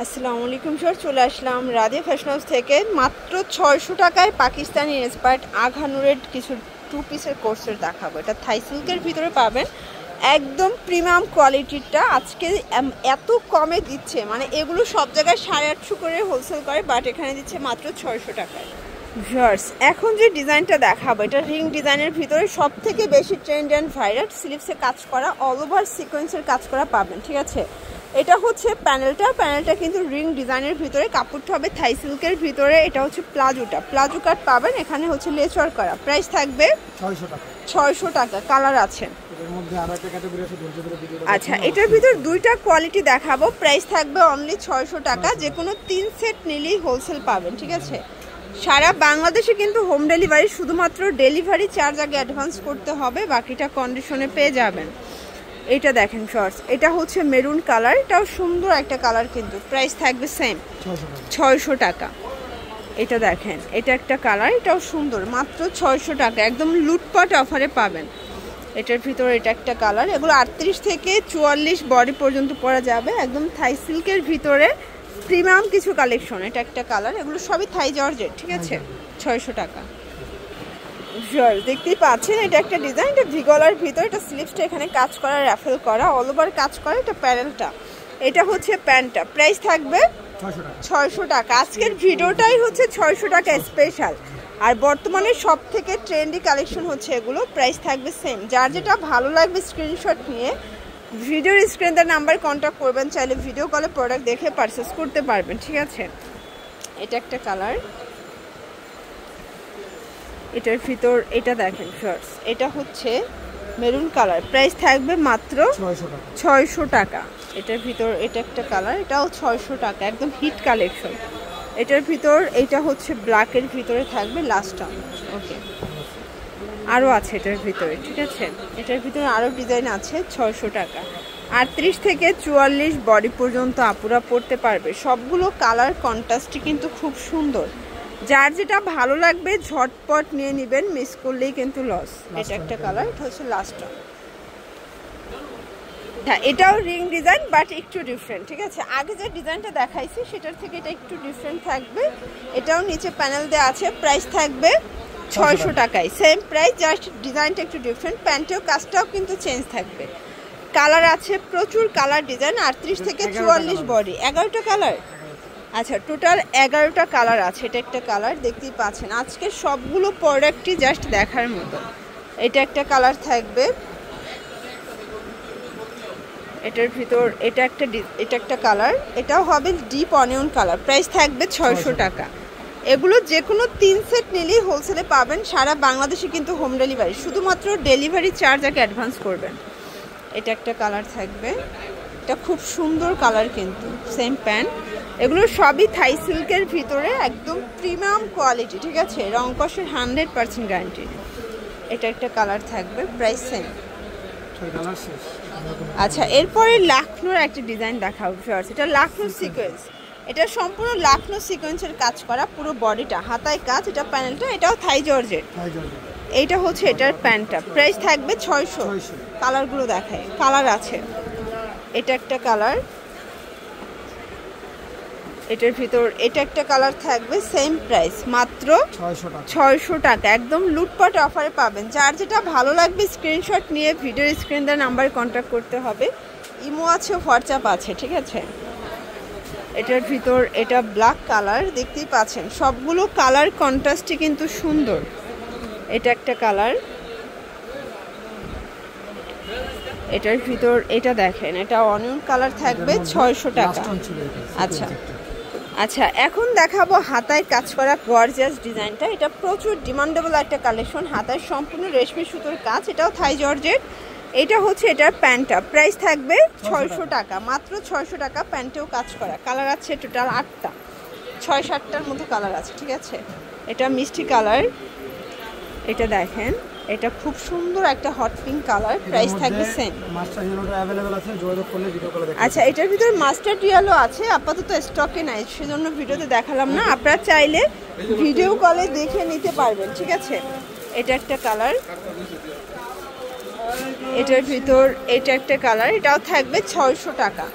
আসসালামু আলাইকুম স্যার, চলে আসলাম রাধে ফ্যাশন হাউস থেকে। মাত্র 600 টাকায় পাকিস্তানি ইন্সপায়ার্ড আঘানুরের কিছু 2 পিসের কোর্সের দেখাবো। এটা থাই সিল্কের ভিতরে পাবেন, একদম প্রিমিয়াম কোয়ালিটিরটা। আজকে এত কমে দিচ্ছে, মানে এগুলো সব জায়গায় 850 করে হোলসেল করে, বাট এখানে দিচ্ছে মাত্র 600 টাকায়। ভিউয়ার্স, এখন যে ডিজাইনটা দেখাবো এটা রিং ডিজাইনের ভিতরে সব থেকে বেশি ট্রেন্ড অ্যান্ড ভাইরাল। স্লিভসে কাজ করা, অল ওভার সিকোয়েন্সের কাজ করা পাবেন, ঠিক আছে। এটা হচ্ছে প্যানেলটা কিন্তু রিং ডিজাইনের ভিতরে, কাপড়টা হবে থাই সিল্কের ভিতরে। এটা হচ্ছে প্লাজো কাট পাবেন, এখানে হচ্ছে লেচওয়ার করা। প্রাইস থাকবে 600 টাকা। কালার আছে। আচ্ছা, এটার ভিতর দুইটা কোয়ালিটি দেখাবো। প্রাইস থাকবে অনলি 600 টাকা। যে কোনো 3 সেট নিলেই হোলসেল পাবেন, ঠিক আছে। সারা বাংলাদেশে কিন্তু হোম ডেলিভারি, শুধুমাত্র ডেলিভারি চার্জ আগে অ্যাডভান্স করতে হবে, বাকিটা কন্ডিশনে পেয়ে যাবেন। এটা দেখেন শর্টস, এটা হচ্ছে মেরুন কালার, এটাও সুন্দর একটা কালার কিন্তু। প্রাইস থাকবে সেম 600 টাকা। এটা দেখেন, এটা একটা কালার, এটাও সুন্দর, মাত্র 600 টাকা। একদম লুটপাট অফারে পাবেন। এটার ভিতরে এটা একটা কালার। এগুলো 38 থেকে 44 বডি পর্যন্ত পরা যাবে। একদম থাই সিল্কের ভিতরে প্রিমিয়াম কিছু কালেকশন। এটা একটা কালার, এগুলো সবই থাই জর্জেট, ঠিক আছে। 600 টাকা। দেখতেই পাচ্ছেন, এটা একটা ডিজাইন, এটা ভিগলার ভিতরে। এটা স্লিভসটা এখানে কাজ করা, র্যাফেল করা, অল ওভার কাজ করা। এটা প্যানেলটা, এটা হচ্ছে প্যান্টটা। প্রাইস থাকবে 600 টাকা। আজকের ভিডিওটাই হচ্ছে 600 টাকা স্পেশাল। আর বর্তমানে সব থেকে ট্রেন্ডি কালেকশন হচ্ছে এগুলো। প্রাইস থাকবে সেম। যার যেটা ভালো লাগবে স্ক্রিনশট নিয়ে ভিডিওর স্ক্রিনের নাম্বার কন্ট্যাক্ট করবেন। চাইলে ভিডিও কলে প্রোডাক্ট দেখে পারচেস করতে পারবেন, ঠিক আছে। এটা একটা কালার, এটার ভিতর এটা দেখেন শর্টস, এটা হচ্ছে মেরুন কালার। প্রাইস থাকবে মাত্র 600 টাকা। এটার ভিতর এটা একটা কালার, এটাও 600 টাকা। একদম হিট কালেকশন। এটার ভিতর এটা হচ্ছে ব্ল্যাকের ভিতরে থাকবে লাস্টটা। ওকে, আরও আছে এটার ভিতরে, ঠিক আছে। এটার ভিতরে আরও ডিজাইন আছে। 600 টাকা। 38 থেকে 44 বডি পর্যন্ত আপুরা পরতে পারবে। সবগুলো কালার কন্ট্রাস্টই কিন্তু খুব সুন্দর। যার যেটা ভালো লাগবে ঝটপট নিয়ে নেবেন, মিস করলেই কিন্তু লস। এটা একটা কালার, এটা হচ্ছে লাস্টটা। হ্যাঁ, এটাও রিং ডিজাইন, বাট একটু ডিফারেন্ট, ঠিক আছে। আগে যে ডিজাইনটা দেখাইছি সেটার থেকে এটা একটু ডিফারেন্ট থাকবে। এটাও নিচে প্যানেল দেওয়া আছে। প্রাইস থাকবে 600 টাকায়। সেম প্রাইস, জাস্ট ডিজাইনটা একটু ডিফারেন্ট। প্যান্টেও কাজটাও কিন্তু চেঞ্জ থাকবে। কালার আছে প্রচুর, কালার ডিজাইন। 38 থেকে 44 বডি, 11টা কালার। আচ্ছা, টোটাল 11টা কালার আছে। এটা একটা কালার, দেখতেই পাচ্ছেন। আজকে সবগুলো প্রোডাক্টই জাস্ট দেখার মতো। এটা একটা কালার থাকবে। এটার ভিতর এটা একটা কালার, এটাও হবে ডিপ অনিয়ন কালার। প্রাইস থাকবে 600 টাকা। এগুলো যে কোনো 3 সেট নিলেই হোলসেলে পাবেন। সারা বাংলাদেশে কিন্তু হোম ডেলিভারি, শুধুমাত্র ডেলিভারি চার্জ আগে অ্যাডভান্স করবেন। এটা একটা কালার থাকবে, এটা খুব সুন্দর কালার কিন্তু। Same pant. এগুলো সবই থাই সিল্কের ভিতরে, একদম প্রিমিয়াম কোয়ালিটি, ঠিক আছে। রং কষের 100% গ্যারান্টি। এটা একটা কালার থাকবে। Price same. আচ্ছা, এরপরে লাখনোর একটা ডিজাইন দেখাবো। এটা লাখনো সিকোয়েন্স, এটা সম্পূর্ণ লাখনো সিকোয়েন্সের কাজ করা, পুরো বডিটা হাতায় কাজ। এটা প্যানেলটা, এটাও থাই জর্জেট। এইটা হচ্ছে এটার প্যান্টটা। প্রাইস থাকবে 600। কালারগুলো দেখায়, কালার আছে। এটা একটা কালার, এটার ভিতর এটা একটা কালার থাকবে। সেম প্রাইস, মাত্র 600 টাকা। একদম লুটপাট অফারে পাবেন। যার যেটা ভালো লাগবে স্ক্রিনশট নিয়ে ভিডিওর স্ক্রিন দেওয়ার নাম্বারে কন্ট্যাক্ট করতে হবে। ইমো আছে, হোয়াটসঅ্যাপ আছে, ঠিক আছে। এটার ভিতর এটা ব্ল্যাক কালার, দেখতেই পাচ্ছেন। সবগুলো কালার কন্ট্রাস্টই কিন্তু সুন্দর। এটা একটা কালার, এটার ভিতর এটা দেখেন, এটা অনিয়ন কালার থাকবে। 600 টাকা। আচ্ছা, এখন দেখাবো হাতায় কাজ করা গর্জিয়াস ডিজাইনটা। এটা প্রচুর ডিমান্ডেবল একটা কালেকশন। হাতায় সম্পূর্ণ রেশমি সুতোর কাজ, এটাও থাই জর্জেট। এটা হচ্ছে এটার প্যান্টটা। প্রাইস থাকবে 600 টাকা, মাত্র 600 টাকা। প্যান্টেও কাজ করা। কালার আছে টোটাল 8টা, 6-7টার মতো কালার আছে, ঠিক আছে। এটা মিষ্টি কালার, এটা দেখেন, এটা খুব সুন্দর একটা হট পিঙ্ক কালার। প্রাইস থাকবে সেম। আচ্ছা, এটার ভিতরে মাস্টার্ড ইয়েলো আছে, আপাতত স্টকে নাই, সেজন্য ভিডিওতে দেখালাম না। আপনারা চাইলে ভিডিও কলে দেখে নিতে পারবেন, ঠিক আছে। এটা একটা কালার, এটার ভিতর এটা একটা কালার, এটাও থাকবে 600 টাকা।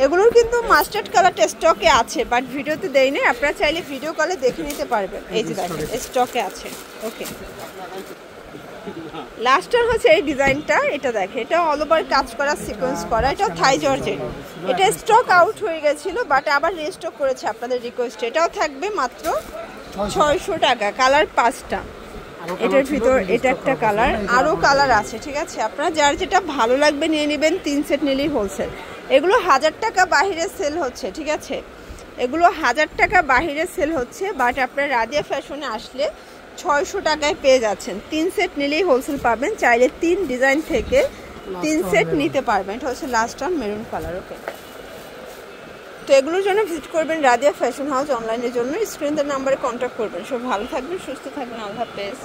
এগুলোর কিন্তু মাস্টার্ড কালারটা স্টকে আছে, বাট ভিডিওতে দেই না, আপনারা চাইলে ভিডিও কলে দেখে নিতে পারবেন। এই যে দেখেন স্টকে আছে। ওকে, লাস্টার হচ্ছে এই ডিজাইনটা, এটা দেখে, এটা অল ওভার কাজ করা, সিকোয়েন্স করা, এটা থাই জর্জেট। এটা স্টক আউট হয়ে গেছিল, বাট আবার রিস্টক করেছে আপনাদের রিকোয়েস্টে। এটাও থাকবে মাত্র 600 টাকা। কালার 5টা, এটার ভিতর এটা একটা কালার, আরও কালার আছে, ঠিক আছে? আপনারা যার যেটা ভালো লাগবে নিয়ে নেবেন, 3 সেট নিলেই হোলসেল। এগুলো 1000 টাকা বাহিরে সেল হচ্ছে, ঠিক আছে? এগুলো 1000 টাকা বাহিরে সেল হচ্ছে, বাট আপনার রাদিয়া ফ্যাশনে আসলে 600 টাকায় পেয়ে যাচ্ছেন। 3 সেট নিলেই হোলসেল পাবেন, চাইলে 3 ডিজাইন থেকে 3 সেট নিতে পারবেন। এটা হচ্ছে লাস্ট অন মেরুন কালার। ওকে, তো এগুলোর জন্য ভিজিট করবেন রাদিয়া ফ্যাশন হাউস। অনলাইনের জন্য স্ক্রিনের নাম্বারে কন্ট্যাক্ট করবেন। সব ভালো থাকবেন, সুস্থ থাকবেন, আল্লাহ হাফেজ।